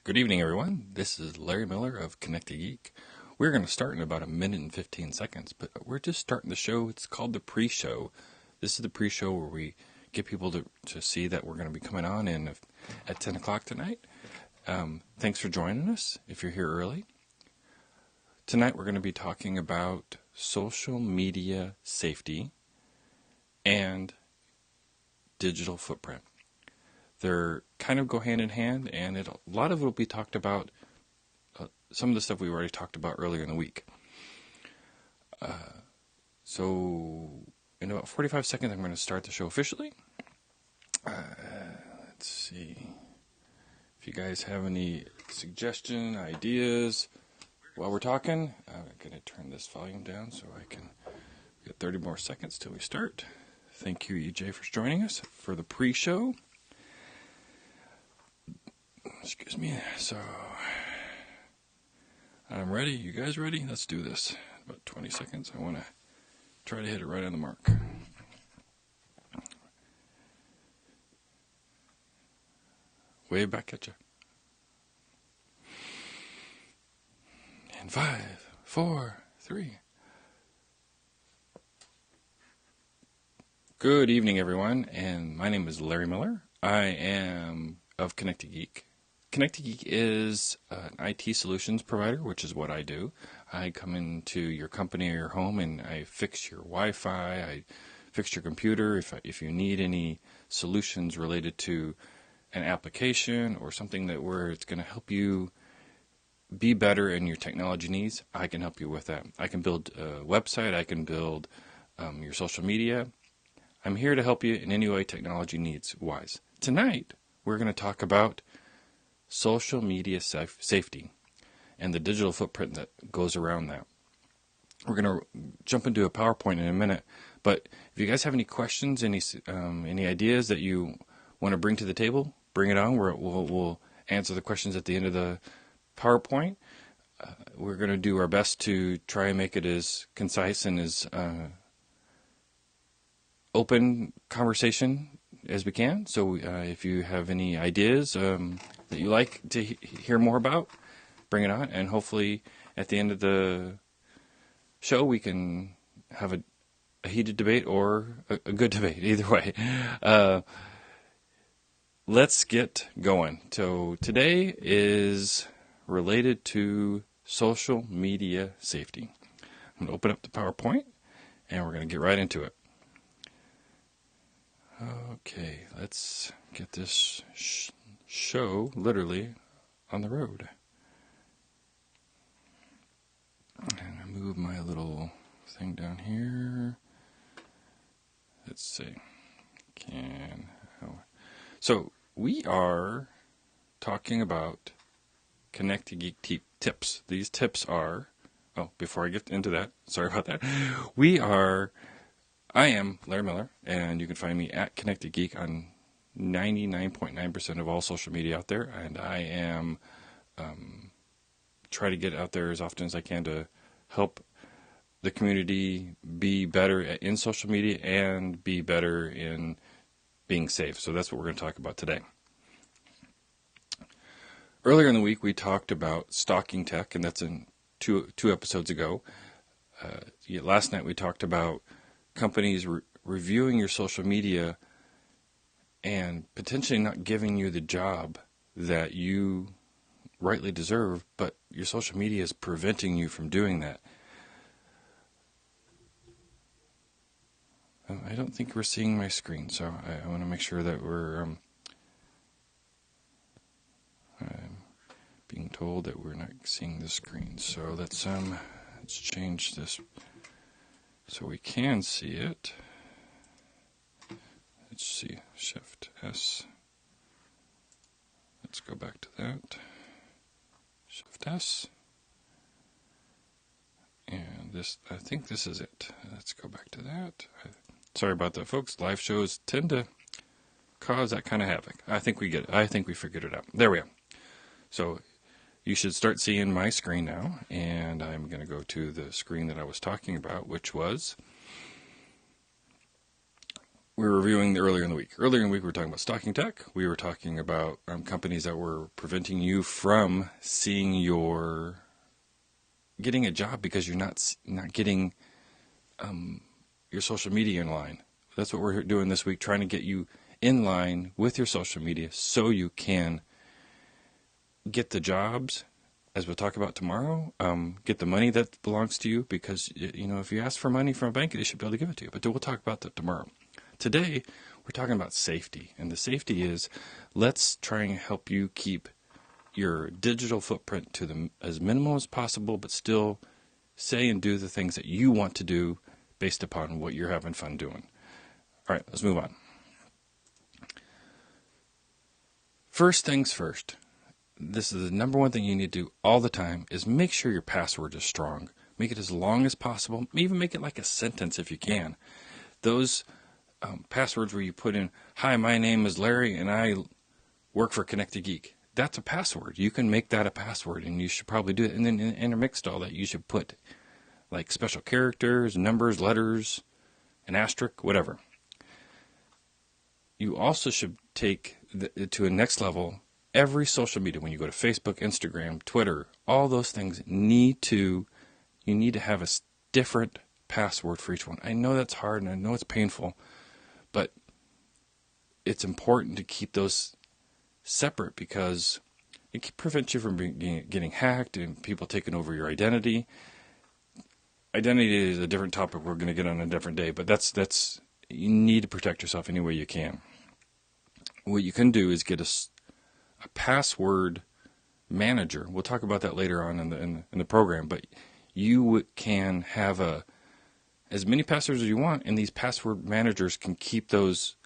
Good evening, everyone. This is Larry Miller of Geek. We're going to start in about a minute and 15 seconds, but we're just starting the show. It's called the pre-show. This is the pre-show where we get people to see that we're going to be coming on at 10 o'clock tonight. Thanks for joining us if you're here early. Tonight we're going to be talking about social media safety and digital footprint. They're kind of go hand in hand, and a lot of it will be talked about, some of the stuff we've already talked about earlier in the week. So in about 45 seconds, I'm going to start the show officially. Let's see. If you guys have any suggestion, ideas while we're talking, I'm going to turn this volume down so I can get 30 more seconds till we start. Thank you, EJ, for joining us for the pre-show. Excuse me. So, I'm ready. You guys ready? Let's do this. About 20 seconds. I want to try to hit it right on the mark. Way back at you. And 5, 4, 3. Good evening, everyone. And my name is Larry Miller. I am of Geek. Geek is an IT solutions provider, which is what I do. I come into your company or your home and I fix your Wi-Fi, I fix your computer. If you need any solutions related to an application or something where it's going to help you be better in your technology needs, I can help you with that. I can build a website, I can build your social media. I'm here to help you in any way technology needs wise. Tonight, we're going to talk about social media safety and the digital footprint that goes around that. We're going to jump into a PowerPoint in a minute, but if you guys have any questions, any ideas that you want to bring to the table, bring it on. We'll answer the questions at the end of the PowerPoint. We're going to do our best to try and make it as concise and as open conversation as we can. So if you have any ideas that you like to hear more about, bring it on, and hopefully at the end of the show we can have a heated debate or a good debate, either way. Let's get going. So today is related to social media safety. I'm going to open up the PowerPoint and we're going to get right into it. Okay, let's get this show literally on the road. And I move my little thing down here. Let's see. So we are talking about Geek tips. These tips are, before I get into that, sorry about that. I am Larry Miller, and you can find me at Connected Geek on 99.9% of all social media out there, and I am try to get out there as often as I can to help the community be better in social media and be better in being safe. So that's what we're going to talk about today. Earlier in the week, we talked about stalking tech, and that's in two episodes ago. Last night, we talked about companies reviewing your social media and potentially not giving you the job that you rightly deserve, but your social media is preventing you from doing that. I don't think we're seeing my screen, so I want to make sure that we're being told that we're not seeing the screen. So let's change this so we can see it. Let's see, Shift S. Let's go back to that. Shift S. And this, I think this is it. Let's go back to that. Sorry about that, folks. Live shows tend to cause that kind of havoc. I think we get it. I think we figured it out. There we go. So you should start seeing my screen now, and I'm going to go to the screen that I was talking about, which was we were reviewing earlier in the week. Earlier in the week, we were talking about stalking tech. We were talking about companies that were preventing you from getting a job because you're not getting your social media in line. That's what we're doing this week, trying to get you in line with your social media so you can get the jobs, as we'll talk about tomorrow, get the money that belongs to you, because, if you ask for money from a bank, they should be able to give it to you. But we'll talk about that tomorrow. Today, we're talking about safety. And the safety is, let's try and help you keep your digital footprint to as minimal as possible, but still say and do the things that you want to do based upon what you're having fun doing. All right, let's move on. First things first. This is the number one thing you need to do all the time, is make sure your password is strong. Make it as long as possible. Even make it like a sentence if you can. Those passwords where you put in, "Hi, my name is Larry and I work for Connected Geek." That's a password. You can make that a password, and you should probably do it. And then intermixed all that, you should put like special characters, numbers, letters, an asterisk, whatever. You also should take to a next level. Every social media, when you go to Facebook, Instagram, Twitter, all those things you need to have a different password for each one. I know that's hard and I know it's painful, but it's important to keep those separate because it prevents you from getting hacked and people taking over your identity. Identity is a different topic we're going to get on a different day, but that's you need to protect yourself any way you can. What you can do is get a password manager. We'll talk about that later on in the program, but you can have as many passwords as you want, and these password managers can keep those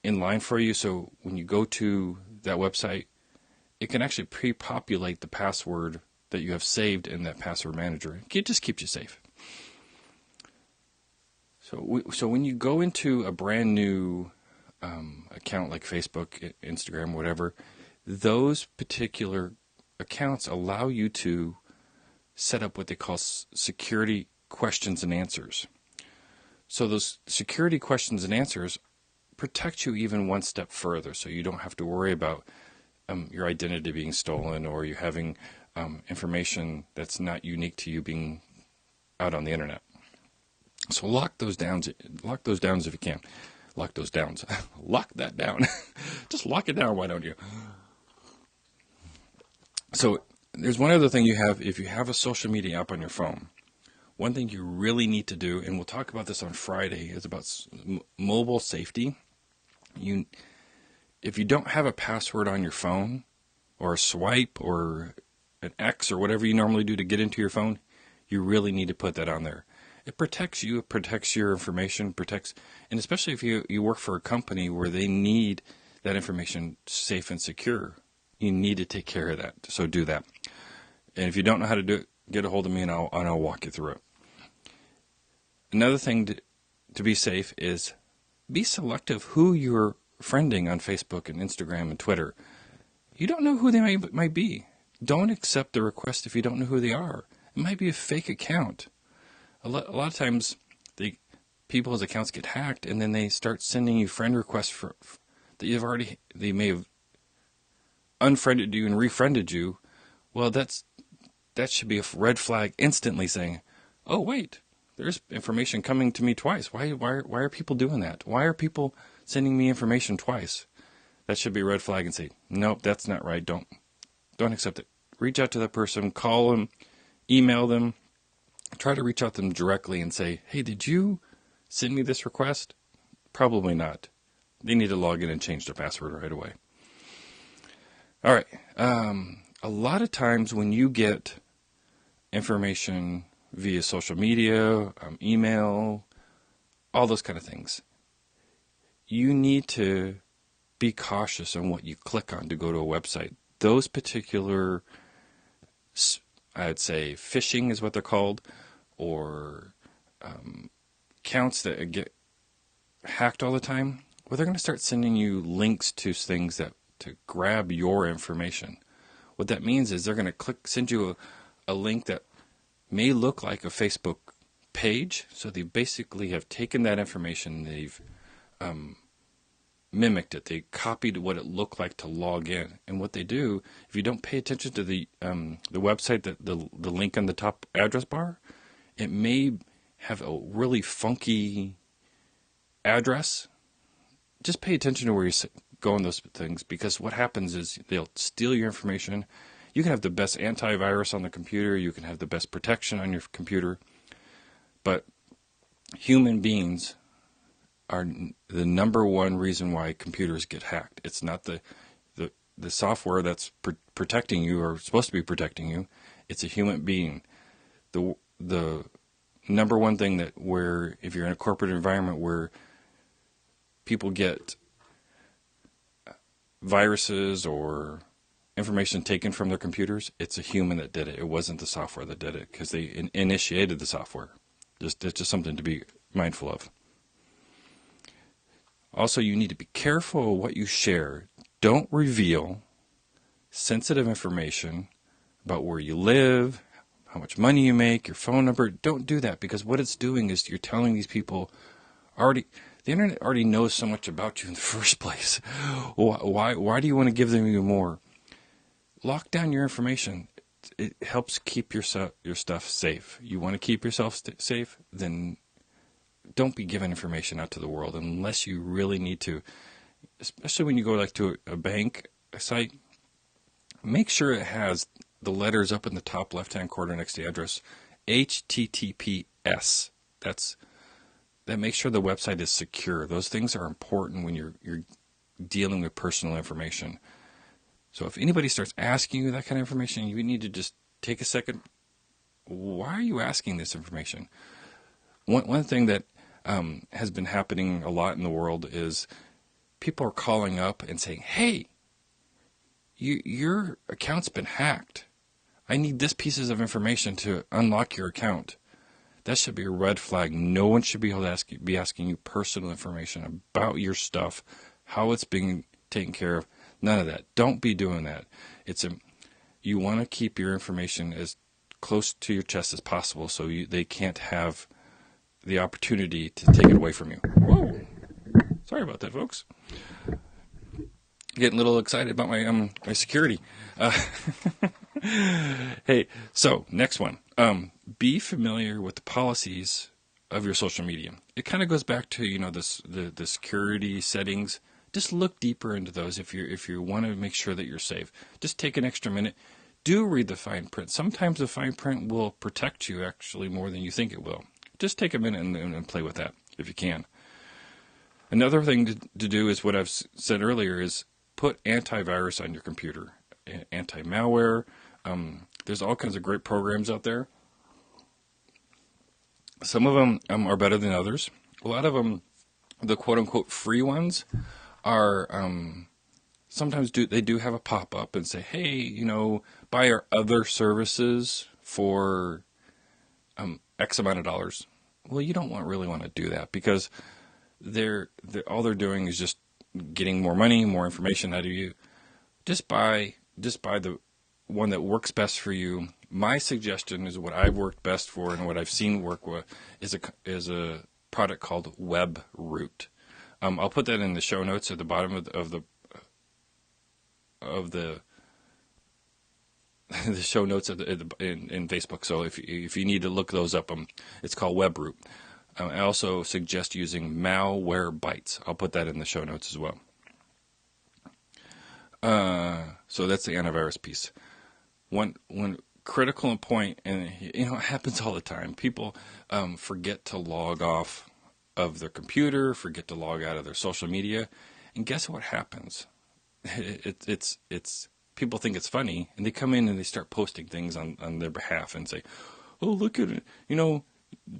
in line for you. So when you go to that website, it can actually pre-populate the password that you have saved in that password manager. It just keeps you safe. So when you go into a brand new account like Facebook, Instagram, whatever, those particular accounts allow you to set up what they call security questions and answers. So those security questions and answers protect you even one step further, so you don't have to worry about your identity being stolen or you having information that's not unique to you being out on the internet. So lock those down if you can. Lock those down. Lock that down. Just lock it down, why don't you? So there's one other thing you have. If you have a social media app on your phone, one thing you really need to do, and we'll talk about this on Friday, is about mobile safety. If you don't have a password on your phone, or a swipe, or an X, or whatever you normally do to get into your phone, you really need to put that on there. It protects you, it protects your information, and especially if you work for a company where they need that information safe and secure, you need to take care of that. So do that. And if you don't know how to do it, get a hold of me and I'll walk you through it. Another thing to be safe is be selective who you're friending on Facebook and Instagram and Twitter. You don't know who they might be. Don't accept the request if you don't know who they are. It might be a fake account. A lot of times, people's accounts get hacked, and then they start sending you friend requests that they may have unfriended you and refriended you. Well, that should be a red flag instantly, saying, "Oh wait, there's information coming to me twice. Why are people doing that? Why are people sending me information twice?" That should be a red flag, and say, "Nope, that's not right. Don't accept it." Reach out to that person, call them, email them. Try to reach out to them directly and say, "Hey, did you send me this request?" Probably not. They need to log in and change their password right away. All right. A lot of times when you get information via social media, email, all those kind of things, you need to be cautious on what you click on to go to a website. Those particular, I'd say phishing is what they're called, or accounts that get hacked all the time, well, they're going to start sending you links to things to grab your information. What that means is they're going to send you a link that may look like a Facebook page. So they basically have taken that information, they've mimicked it. They copied what it looked like to log in. And what they do, if you don't pay attention to the website, the link on the top address bar, it may have a really funky address. Just pay attention to where you go on those things, because what happens is they'll steal your information. You can have the best antivirus on the computer, you can have the best protection on your computer, but human beings are the number one reason why computers get hacked. It's not the software that's protecting you or supposed to be protecting you. It's a human being. The number one thing that where if you're in a corporate environment where people get viruses or information taken from their computers, it's a human that did it. It wasn't the software that did it, because they initiated the software. It's just something to be mindful of. Also, you need to be careful of what you share. Don't reveal sensitive information about where you live, how much money you make, your phone number. Don't do that, because what it's doing is you're telling these people the internet already knows so much about you in the first place. Why do you want to give them even more? Lock down your information. It helps keep your stuff safe. You want to keep yourself safe? Then don't be giving information out to the world unless you really need to. Especially when you go like to a bank site, make sure it has the letters up in the top left-hand corner next to the address, HTTPS. That makes sure the website is secure. Those things are important when you're dealing with personal information. So if anybody starts asking you that kind of information, you need to just take a second. Why are you asking this information? One thing that has been happening a lot in the world is people are calling up and saying, hey, your account's been hacked. I need this pieces of information to unlock your account. That should be a red flag. No one should be able to be asking you personal information about your stuff, how it's being taken care of. None of that. Don't be doing that. You want to keep your information as close to your chest as possible, so they can't have the opportunity to take it away from you. Whoa! Sorry about that, folks. Getting a little excited about my security. Hey, so next one. Be familiar with the policies of your social media. It kind of goes back to the security settings. Just look deeper into those if you want to make sure that you're safe. Just take an extra minute. Do read the fine print. Sometimes the fine print will protect you actually more than you think it will. Just take a minute and play with that if you can. Another thing to do is what I've said earlier is put antivirus on your computer, anti-malware. There's all kinds of great programs out there. Some of them are better than others. A lot of them, the quote-unquote free ones, are sometimes they do have a pop-up and say, hey, buy our other services for X amount of dollars. Well, you don't really want to do that, because all they're doing is just getting more money, more information out of you. Just buy the one that works best for you. My suggestion is what I've worked best for and what I've seen work is a product called WebRoot. I'll put that in the show notes at the bottom of the the show notes in Facebook. So if you need to look those up, it's called WebRoot. I also suggest using Malwarebytes. I'll put that in the show notes as well. So that's the antivirus piece. One critical point, and it happens all the time. People forget to log off of their computer, forget to log out of their social media, and guess what happens? It's people think it's funny, and they come in and they start posting things on their behalf and say, "Oh, look at it!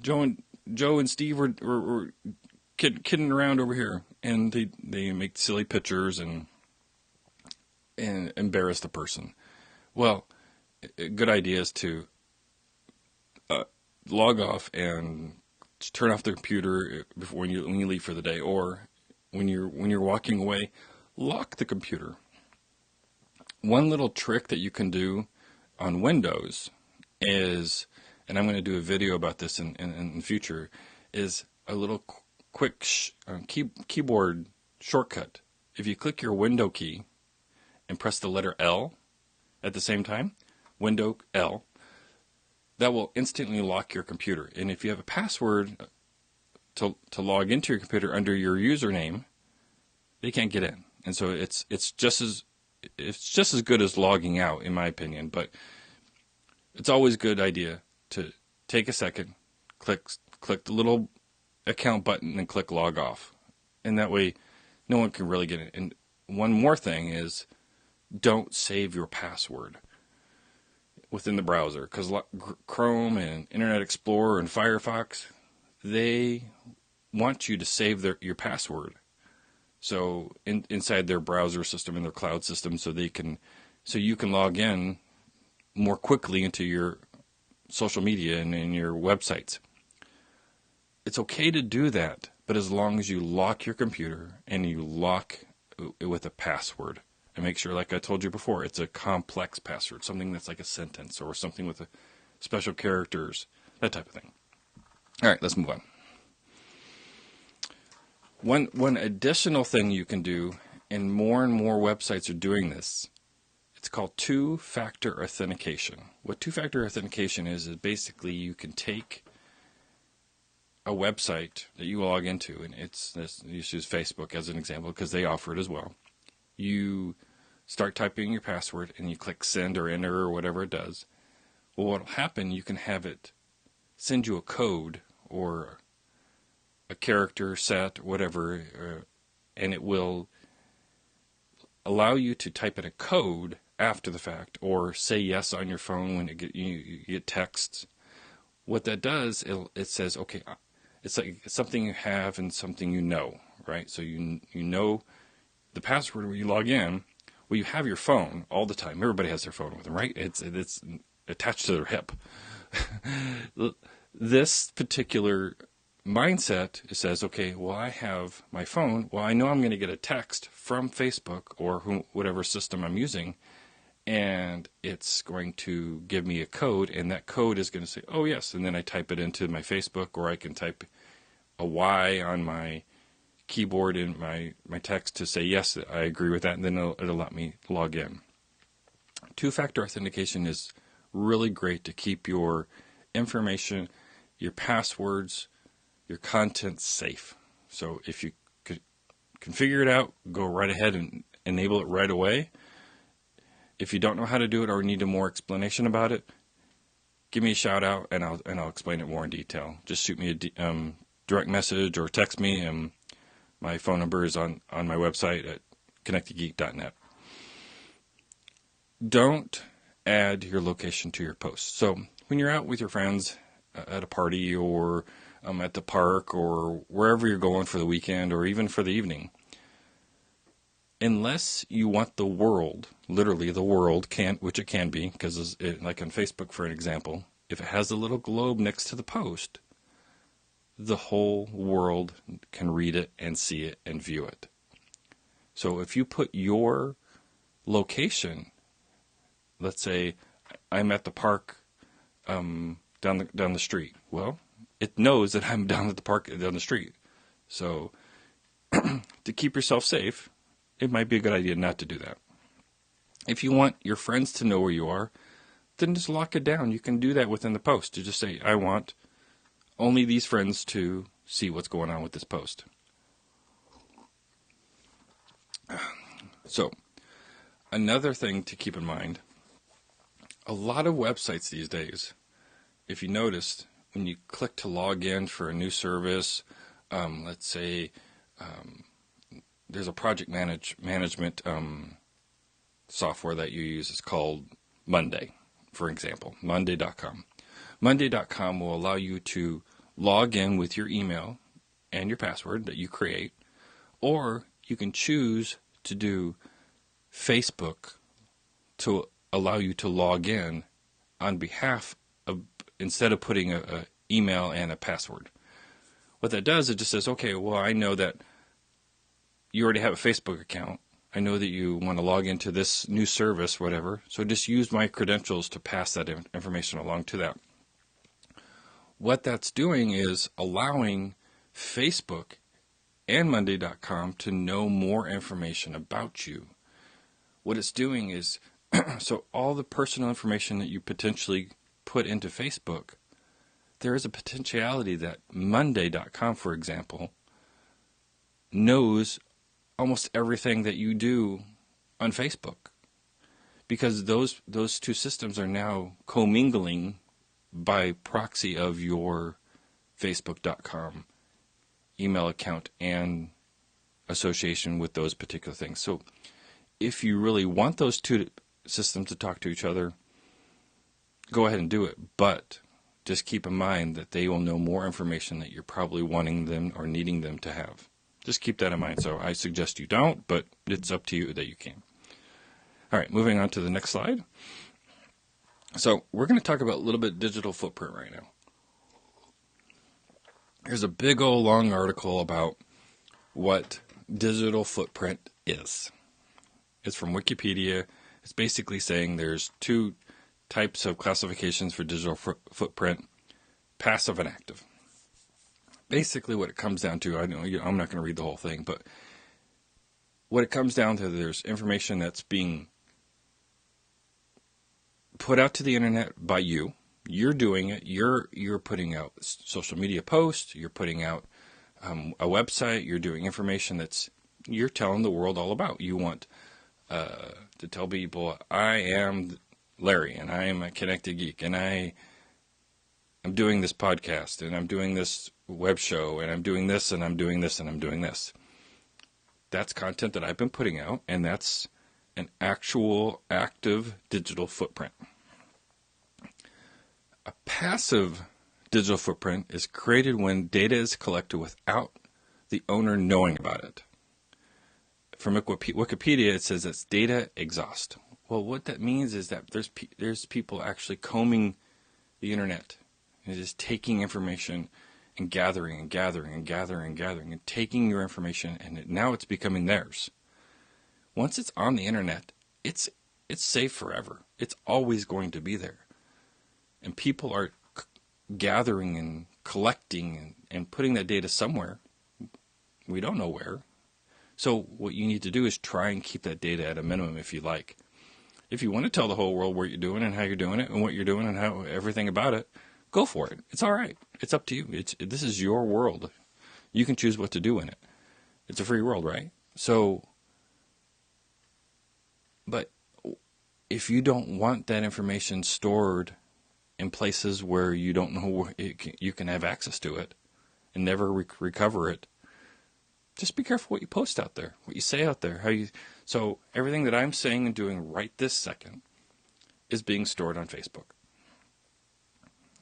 Joe and Steve were kidding around over here," and they make silly pictures and embarrass the person. Well, a good idea is to log off and turn off the computer before when you leave for the day, or when you're walking away, lock the computer. One little trick that you can do on Windows is and I'm going to do a video about this in the future, is a little quick keyboard shortcut. If you click your window key and press the letter L at the same time, window L, that will instantly lock your computer. And if you have a password to log into your computer under your username, they can't get in. And so it's just as good as logging out, in my opinion. But it's always a good idea to take a second, click the little account button, and click log off. And that way, no one can really get in. And one more thing is, don't save your password within the browser, because Chrome and Internet Explorer and Firefox, they want you to save your password. So inside their browser system and their cloud system, so you can log in more quickly into your social media and your websites. It's okay to do that, but as long as you lock your computer and you lock it with a password. And make sure, like I told you before, it's a complex password, something that's like a sentence or something with special characters, that type of thing. All right, let's move on. One additional thing you can do, and more websites are doing this, it's called two-factor authentication. What two-factor authentication is basically you can take a website that you log into, and you use Facebook as an example because they offer it as well. You start typing your password and you click send or enter or whatever it does. Well, what will happen, you can have it send you a code or a character set, whatever, and it will allow you to type in a code after the fact or say yes on your phone when you get texts. What that does, it says, okay, it's like something you have and something you know, right? So you know the password when you log in. Well, you have your phone all the time. Everybody has their phone with them, right? It's attached to their hip. This particular mindset says, okay, well, I have my phone. Well, I know I'm going to get a text from Facebook or whatever system I'm using, and it's going to give me a code, and that code is going to say, oh, yes, and then I type it into my Facebook, or I can type a Y on my keyboard in my text to say, yes, I agree with that, and then it'll let me log in. Two-factor authentication is really great to keep your information, your passwords, your content safe. So if you can figure it out, go right ahead and enable it right away. If you don't know how to do it or need a more explanation about it, give me a shout out and I'll explain it more in detail. Just shoot me a direct message or text me. My phone number is on my website at connectedgeek.net. Don't add your location to your posts. So when you're out with your friends at a party or at the park or wherever you're going for the weekend or even for the evening, unless you want the world, literally the world, which it can be, because like on Facebook, for an example, if it has a little globe next to the post, the whole world can read it and see it and view it. So if you put your location, let's say I'm at the park down the street. Well, it knows that I'm down at the park down the street. So to keep yourself safe, it might be a good idea not to do that. If you want your friends to know where you are, then just lock it down. You can do that within the post. You just say, I want only these friends to see what's going on with this post. So, another thing to keep in mind, a lot of websites these days, if you noticed, when you click to log in for a new service, let's say there's a project management software that you use. It's called Monday, for example, Monday.com. Monday.com will allow you to log in with your email and your password that you create, or you can choose to do Facebook to allow you to log in on behalf of, instead of putting a email and a password. What that does, it just says, okay, well, I know that you already have a Facebook account. I know that you want to log into this new service, whatever. So just use my credentials to pass that information along to that. what that's doing is allowing Facebook and Monday.com to know more information about you. What it's doing is, so all the personal information that you potentially put into Facebook, there is a potentiality that Monday.com, for example, knows almost everything that you do on Facebook, because those two systems are now commingling by proxy of your Facebook.com email account and association with those particular things. So if you really want those two systems to talk to each other, go ahead and do it. But just keep in mind that they will know more information that you're probably wanting them or needing them to have. Just keep that in mind. So I suggest you don't, but it's up to you that you can. All right, moving on to the next slide. So we're going to talk about a little bit digital footprint right now. Here's a big old long article about what digital footprint is. It's from Wikipedia. It's basically saying there's two types of classifications for digital footprint, passive and active. Basically what it comes down to, I know I'm not going to read the whole thing, but what it comes down to, there's information that's being put out to the internet by you. You're doing it. You're putting out social media posts. You're putting out a website. You're doing information you're telling the world all about. You want to tell people, I am Larry, and I am a Connected Geek, and I'm doing this podcast, and I'm doing this web show, and I'm doing this, and I'm doing this, and I'm doing this. That's content that I've been putting out, and that's an actual active digital footprint. A passive digital footprint is created when data is collected without the owner knowing about it. From Wikipedia, it says it's data exhaust. Well, what that means is that there's people actually combing the internet and just taking information and gathering and gathering and gathering and gathering and taking your information, and now it's becoming theirs. Once it's on the internet, it's safe forever. It's always going to be there. And people are gathering and collecting and putting that data somewhere. We don't know where. So what you need to do is try and keep that data at a minimum if you like. If you want to tell the whole world what you're doing and how you're doing it and what you're doing and how everything about it, go for it. It's all right. It's up to you. This is your world. You can choose what to do in it. It's a free world, right? So, but if you don't want that information stored in places where you don't know where you can have access to it and never recover it, just be careful what you post out there, what you say out there, so everything that I'm saying and doing right this second is being stored on Facebook.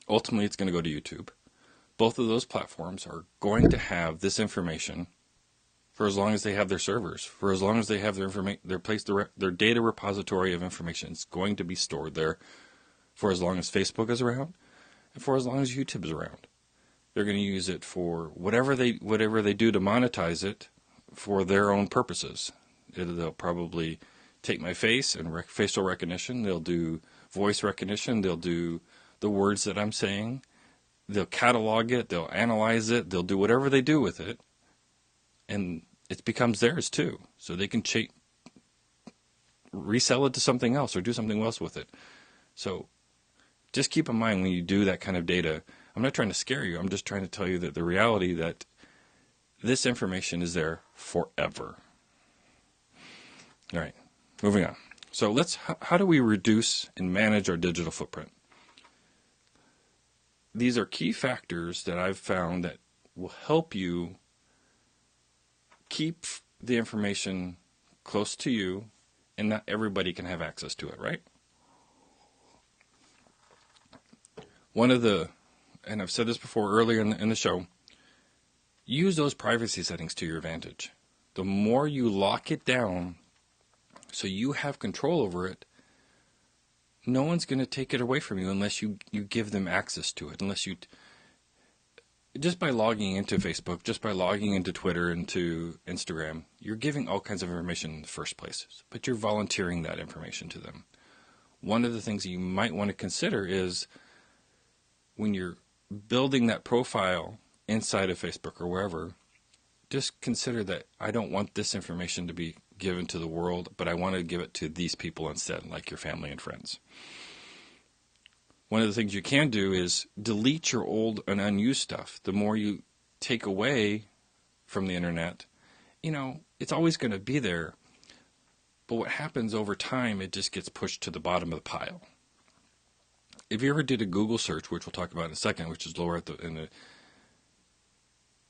Ultimately, it's going to go to YouTube. Both of those platforms are going to have this information for as long as they have their servers, for as long as they have their data repository of information. It's going to be stored there for as long as Facebook is around and for as long as YouTube is around. They're going to use it for whatever they do to monetize it for their own purposes. They'll probably take my face and facial recognition. They'll do voice recognition. They'll do the words that I'm saying. They'll catalog it. They'll analyze it. They'll do whatever they do with it. And it becomes theirs too. So they can resell it to something else or do something else with it. So just keep in mind when you do that kind of data, I'm not trying to scare you. I'm just trying to tell you that the reality that this information is there forever. All right, moving on. So how do we reduce and manage our digital footprint? These are key factors that I've found that will help you keep the information close to you, and not everybody can have access to it, right? And I've said this before earlier in the show, use those privacy settings to your advantage. The more you lock it down so you have control over it, no one's going to take it away from you unless you give them access to it. Just by logging into Facebook, just by logging into Twitter, into Instagram, you're giving all kinds of information in the first place, but you're volunteering that information to them. One of the things you might want to consider is when you're building that profile inside of Facebook or wherever, just consider that I don't want this information to be given to the world, but I want to give it to these people instead, like your family and friends. One of the things you can do is delete your old and unused stuff. The more you take away from the internet, it's always going to be there. But what happens over time, it just gets pushed to the bottom of the pile. If you ever did a Google search, which we'll talk about in a second, which is lower in the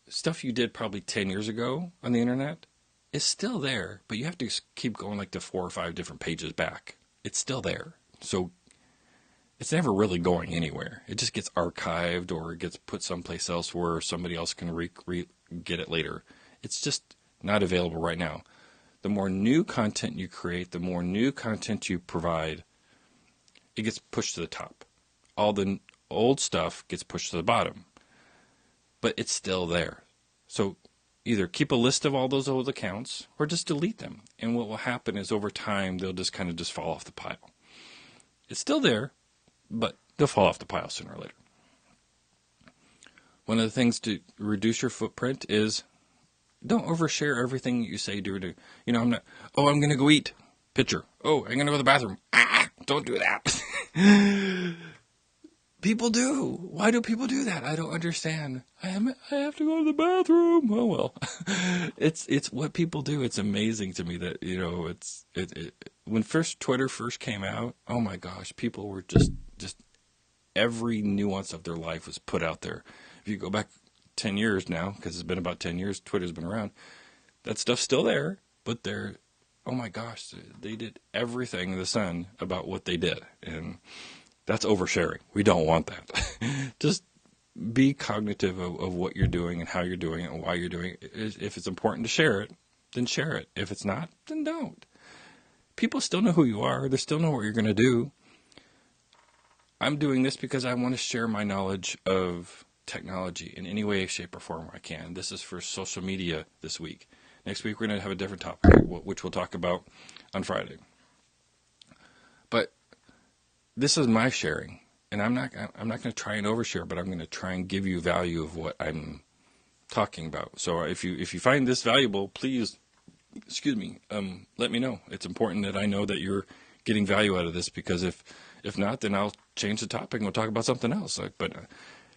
stuff you did probably 10 years ago on the internet, is still there, but you have to keep going like to 4 or 5 different pages back. It's still there. So it's never really going anywhere. It just gets archived or it gets put someplace else where somebody else can get it later. It's just not available right now. The more new content you create, the more new content you provide, it gets pushed to the top. All the old stuff gets pushed to the bottom. But it's still there. So either keep a list of all those old accounts or just delete them. And what will happen is over time, they'll just kind of just fall off the pile. It's still there, but they'll fall off the pile sooner or later. One of the things to reduce your footprint is don't overshare everything you say, do. I'm going to go eat. Picture. Oh, I'm going to go to the bathroom. Don't do that. People do. Why do people do that? I don't understand. I have to go to the bathroom. Oh, well. It's what people do. It's amazing to me that, when Twitter first came out, oh my gosh, people were just every nuance of their life was put out there. If you go back 10 years now, because it's been about 10 years, Twitter's been around, that stuff's still there, but oh my gosh, they did everything in the sun about what they did. And that's oversharing. We don't want that. Just be cognitive of what you're doing and how you're doing it and why you're doing it. If it's important to share it, then share it. If it's not, then don't. People still know who you are. They still know what you're going to do. I'm doing this because I want to share my knowledge of technology in any way, shape, or form I can. This is for social media this week. Next week, we're going to have a different topic, which we'll talk about on Friday. But this is my sharing, and I'm not going to try and overshare, but I'm going to try and give you value of what I'm talking about. So if you find this valuable, please, let me know. It's important that I know that you're getting value out of this, because if not, then I'll change the topic and we'll talk about something else. But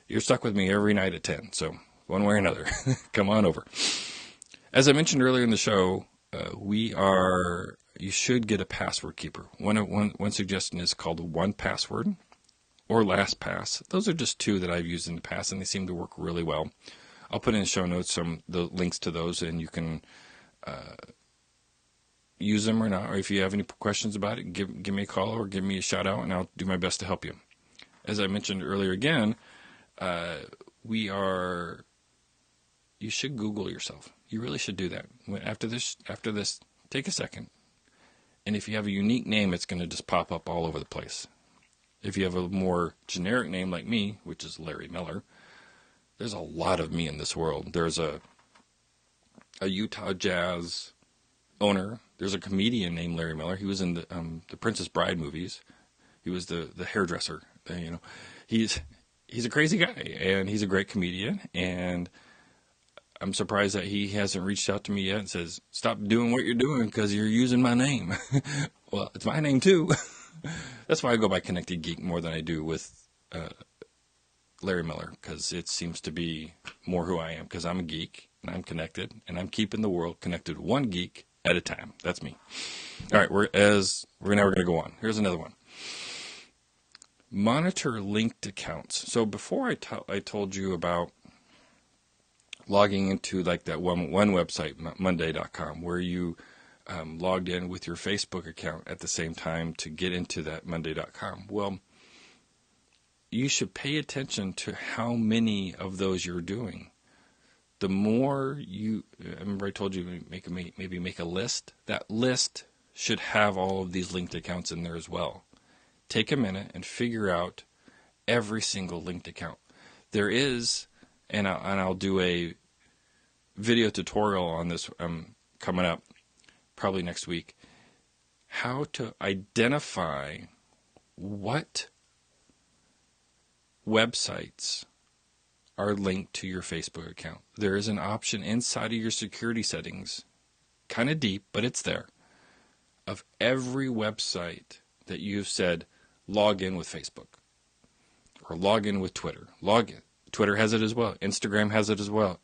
you're stuck with me every night at 10, so one way or another, come on over. As I mentioned earlier in the show, you should get a password keeper. One suggestion is called 1Password or LastPass. Those are just two that I've used in the past, and they seem to work really well. I'll put in the show notes the links to those, and you can use them or not. Or if you have any questions about it, give me a call or give me a shout out, and I'll do my best to help you. As I mentioned earlier again, you should Google yourself. You really should do that. After this, take a second. And if you have a unique name, it's going to just pop up all over the place. If you have a more generic name like me, which is Larry Miller, there's a lot of me in this world. There's a Utah Jazz owner. There's a comedian named Larry Miller. He was in the Princess Bride movies. He was the hairdresser. He's a crazy guy, and he's a great comedian, and I'm surprised that he hasn't reached out to me yet and says, stop doing what you're doing because you're using my name. Well, it's my name too. That's why I go by Connected Geek more than I do with Larry Miller, because it seems to be more who I am, because I'm a geek and I'm connected and I'm keeping the world connected one geek at a time. That's me. All right, we're going to go on. Here's another one. Monitor linked accounts. So before I told you about logging into like that one website, Monday.com, where you logged in with your Facebook account at the same time to get into that Monday.com. Well, you should pay attention to how many of those you're doing. The more I remember I told you maybe make a list. That list should have all of these linked accounts in there as well. Take a minute and figure out every single linked account. There is, and I'll do a video tutorial on this coming up probably next week, how to identify what websites are linked to your Facebook account. There is an option inside of your security settings, kind of deep, but it's there, of every website that you've said, log in with Facebook or log in with Twitter. Log in. Twitter has it as well. Instagram has it as well.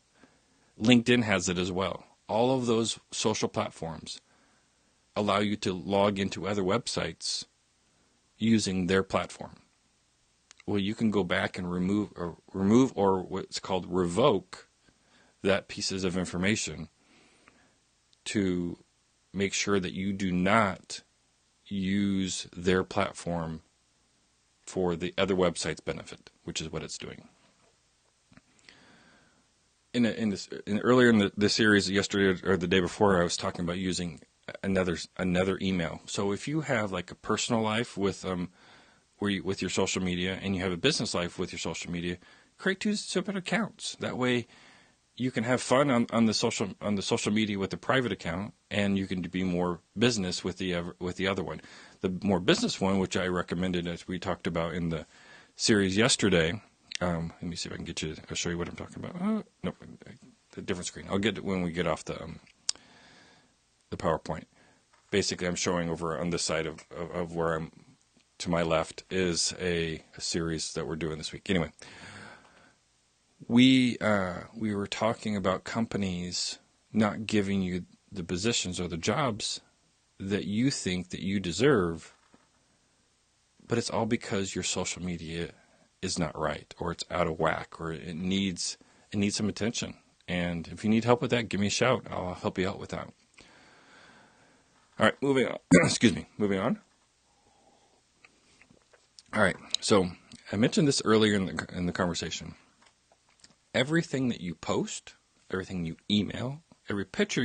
LinkedIn has it as well. All of those social platforms allow you to log into other websites using their platform. Well, you can go back and remove or what's called revoke that pieces of information to make sure that you do not use their platform for the other website's benefit, which is what it's doing. Earlier in the series, yesterday or the day before, I was talking about using another email. So if you have like a personal life with with your social media, and you have a business life with your social media, create two separate accounts. That way, you can have fun on the social media with the private account, and you can be more business with the other one. The more business one, which I recommended, as we talked about in the series yesterday. Let me see if I can I'll show you what I'm talking about. Nope, a different screen. I'll get it when we get off the PowerPoint. Basically, I'm showing over on this side of where I'm to my left is a series that we're doing this week. Anyway, we were talking about companies not giving you the positions or the jobs that you think that you deserve, but it's all because your social media is not right, or it's out of whack, or it needs some attention. And if you need help with that, give me a shout. I'll help you out with that. All right, moving on. Excuse me. Moving on. All right. So I mentioned this earlier in the conversation. Everything that you post, everything you email, every picture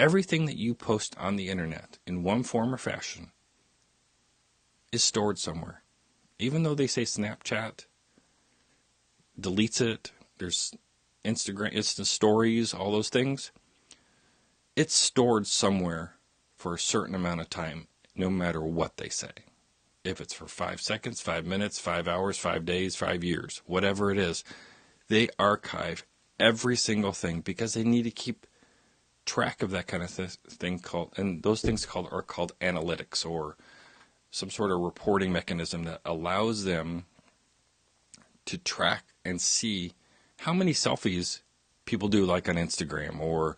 everything that you post on the internet in one form or fashion is stored somewhere. Even though they say Snapchat deletes it, there's Instagram, instant stories, all those things, it's stored somewhere for a certain amount of time, no matter what they say. If it's for 5 seconds, 5 minutes, 5 hours, 5 days, 5 years, whatever it is, they archive every single thing because they need to keep track of that kind of thing and those things are called analytics, or some sort of reporting mechanism that allows them to track and see how many selfies people do, like on Instagram or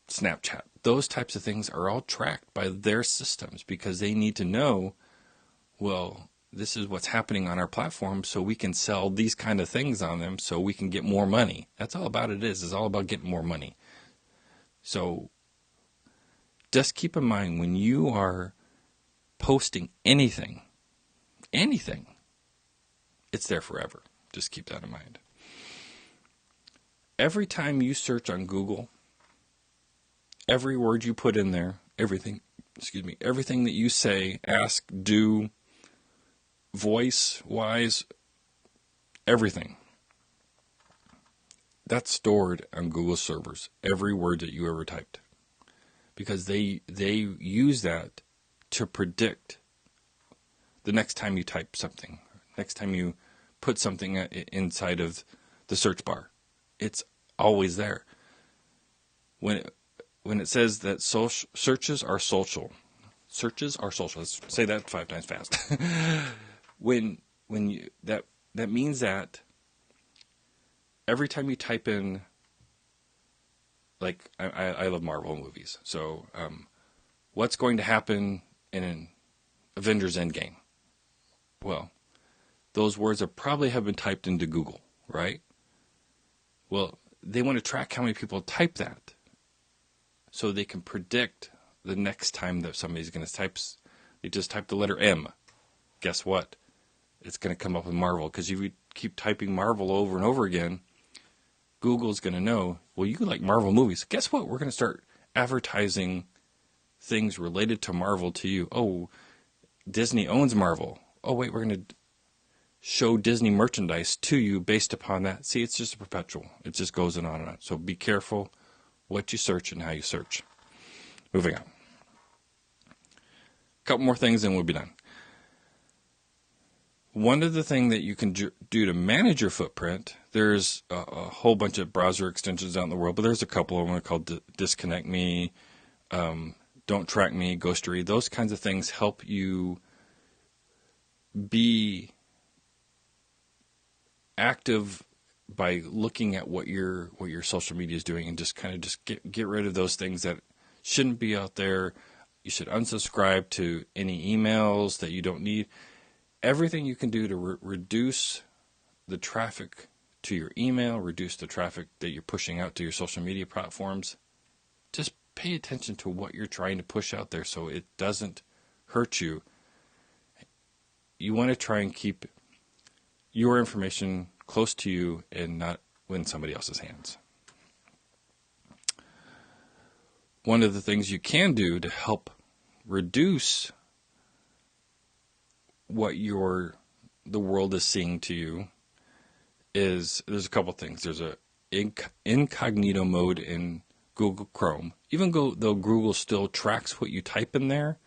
Snapchat. Those types of things are all tracked by their systems because they need to know, well, this is what's happening on our platform, so we can sell these kind of things on them so we can get more money. That's all about it is. It's all about getting more money. So just keep in mind, when you are posting anything, it's there forever. Just keep that in mind. Every time you search on Google, every word you put in there, everything that you say, ask, do, voice-wise, everything, that's stored on Google servers, every word that you ever typed. Because they use that to predict the next time you type something, next time you put something inside of the search bar. It's always there. When it says that searches are social, let's say that 5 times fast. when you that means that every time you type in, like, I love Marvel movies. So what's going to happen in an Avengers Endgame? Well, those words probably have been typed into Google, right? Well, they want to track how many people type that so they can predict the next time that somebody's going to type. They just type the letter M. Guess what? It's going to come up with Marvel, because if you keep typing Marvel over and over again, Google's going to know, well, you like Marvel movies. Guess what? We're going to start advertising things related to Marvel to you. Oh, Disney owns Marvel. Oh, wait, we're going to show Disney merchandise to you based upon that. See, it's just a perpetual. It just goes on and on. So be careful what you search and how you search. Moving on. A couple more things and we'll be done. One of the things that you can do to manage your footprint, there's a whole bunch of browser extensions out in the world, but there's a couple of them called Disconnect Me, Don't Track Me, Ghostery. Those kinds of things help you be active by looking at what your social media is doing, and just kind of get rid of those things that shouldn't be out there. You should unsubscribe to any emails that you don't need. Everything you can do to reduce the traffic to your email, reduce the traffic that you're pushing out to your social media platforms. Just pay attention to what you're trying to push out there so it doesn't hurt you. You want to try and keep your information close to you and not in somebody else's hands. One of the things you can do to help reduce what the world is seeing to you is, there's a couple things. There's a incognito mode in Google Chrome. Even though Google still tracks what you type in there,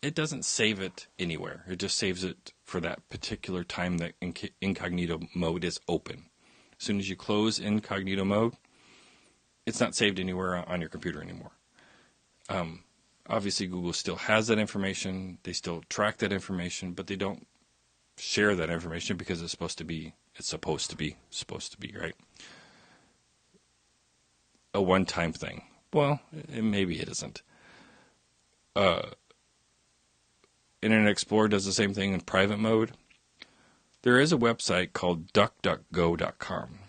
it doesn't save it anywhere. It just saves it for that particular time that incognito mode is open. As soon as you close incognito mode, it's not saved anywhere on your computer anymore. Obviously, Google still has that information. They still track that information, but they don't share that information because it's supposed to be, right? A one-time thing. Well, maybe it isn't. Internet Explorer does the same thing in private mode. There is a website called DuckDuckGo.com.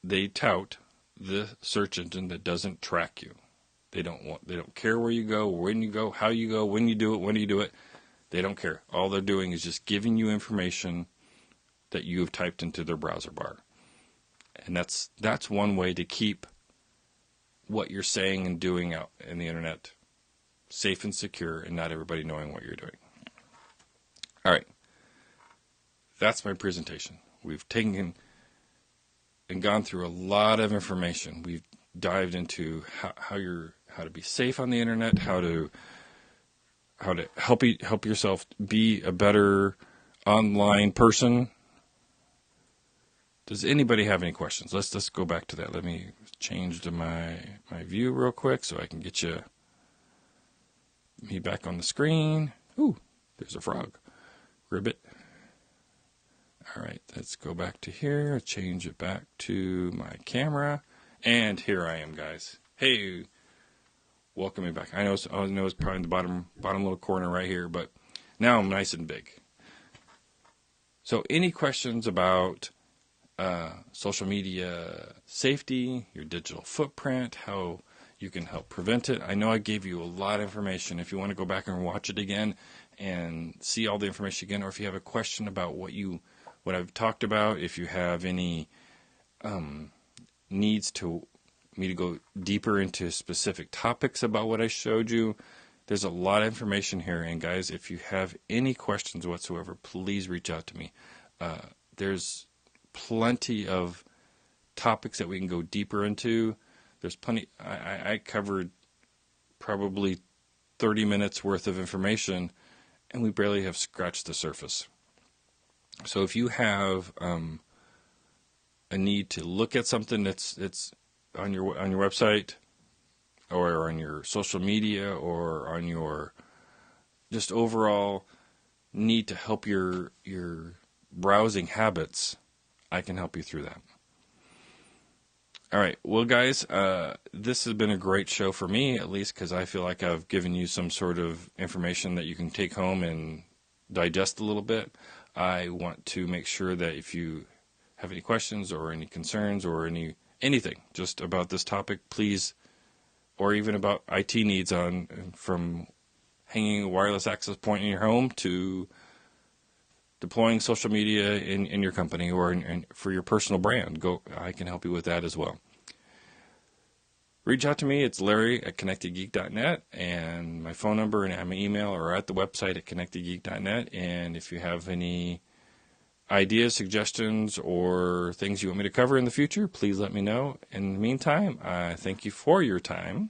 They tout the search engine that doesn't track you. They don't care where you go, when you go, how you go, when you do it, when do you do it. They don't care. All they're doing is just giving you information that you have typed into their browser bar. And that's one way to keep what you're saying and doing out in the internet safe and secure and not everybody knowing what you're doing. All right. That's my presentation. We've taken and gone through a lot of information. We've dived into how to be safe on the internet, how to help yourself be a better online person. Does anybody have any questions? Let's go back to that. Let me change to my view real quick so I can get me back on the screen. Ooh, there's a frog. Ribbit. All right, let's go back to here, change it back to my camera, and here I am, guys. Hey, welcome me back. I know it's probably in the bottom little corner right here, but now I'm nice and big. So any questions about social media safety, your digital footprint, how you can help prevent it? I know I gave you a lot of information. If you want to go back and watch it again and see all the information again, or if you have a question about what I've talked about, if you have any needs to me to go deeper into specific topics about what I showed you, there's a lot of information here. And guys, if you have any questions whatsoever, please reach out to me. There's plenty of topics that we can go deeper into. There's plenty. I covered probably 30 minutes worth of information, and we barely have scratched the surface. So if you have a need to look at something that's on your website, or on your social media, or on your just overall need to help your browsing habits, I can help you through that. All right. Well, guys, this has been a great show for me, at least because I feel like I've given you some sort of information that you can take home and digest a little bit. I want to make sure that if you have any questions or any concerns or anything just about this topic, please, or even about IT needs from hanging a wireless access point in your home to deploying social media in your company or for your personal brand, I can help you with that as well. Reach out to me. It's Larry@connectedgeek.net, and my phone number and my email are at the website at connectedgeek.net. And if you have any ideas, suggestions, or things you want me to cover in the future, please let me know. In the meantime, thank you for your time,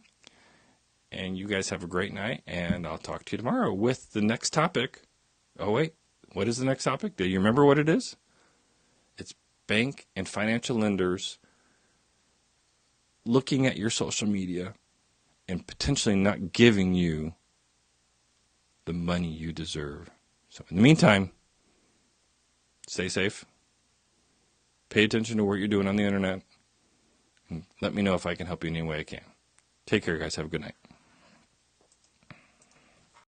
and you guys have a great night, and I'll talk to you tomorrow with the next topic. Oh, wait. What is the next topic? Do you remember what it is? It's bank and financial lenders looking at your social media and potentially not giving you the money you deserve. So in the meantime, stay safe. Pay attention to what you're doing on the internet. And let me know if I can help you in any way I can. Take care, guys. Have a good night.